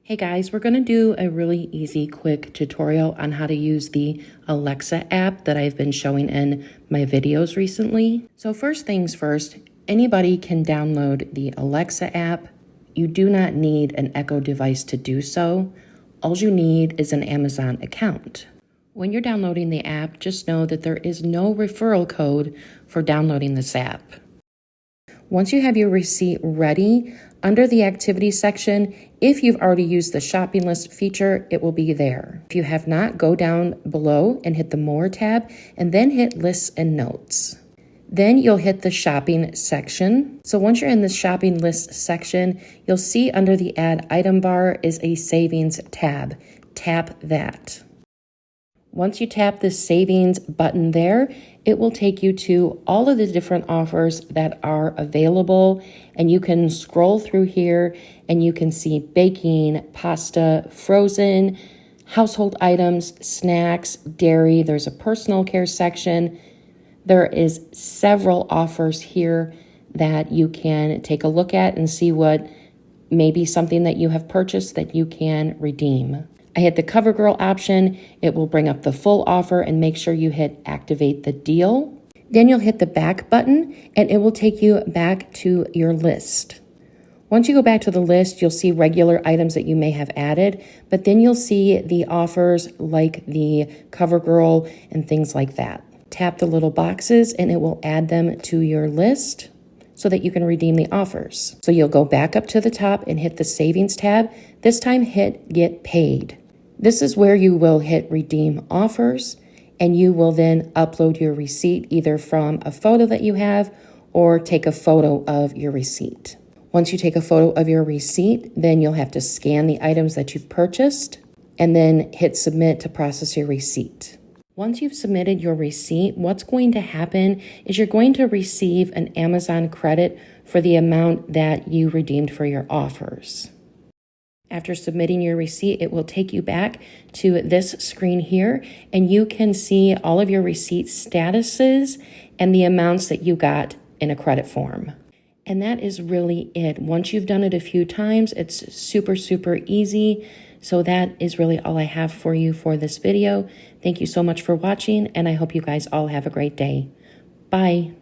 Hey guys, we're going to do a really easy, quick tutorial on how to use the Alexa app that I've been showing in my videos recently. So first things first, anybody can download the Alexa app. You do not need an Echo device to do so. All you need is an Amazon account. When you're downloading the app, just know that there is no referral code for downloading this app. Once you have your receipt ready, under the activities section, if you've already used the shopping list feature, it will be there. If you have not, go down below and hit the More tab and then hit Lists and Notes. Then you'll hit the shopping section. So once you're in the shopping list section, you'll see under the Add Item bar is a Savings tab. Tap that. Once you tap the Savings button there, it will take you to all of the different offers that are available, and you can scroll through here and you can see baking, pasta, frozen, household items, snacks, dairy. There's a personal care section. There is several offers here that you can take a look at and see what may be something that you have purchased that you can redeem. I hit the CoverGirl option. It will bring up the full offer and make sure you hit activate the deal. Then you'll hit the back button and it will take you back to your list. Once you go back to the list, you'll see regular items that you may have added, but then you'll see the offers like the CoverGirl and things like that. Tap the little boxes and it will add them to your list so that you can redeem the offers. So you'll go back up to the top and hit the Savings tab. This time hit Get Paid. This is where you will hit Redeem Offers, and you will then upload your receipt either from a photo that you have or take a photo of your receipt. Once you take a photo of your receipt, then you'll have to scan the items that you've purchased and then hit Submit to process your receipt. Once you've submitted your receipt, what's going to happen is you're going to receive an Amazon credit for the amount that you redeemed for your offers. After submitting your receipt, it will take you back to this screen here, and you can see all of your receipt statuses and the amounts that you got in a credit form. And that is really it. Once you've done it a few times, it's super, super easy. So that is really all I have for you for this video. Thank you so much for watching, and I hope you guys all have a great day. Bye.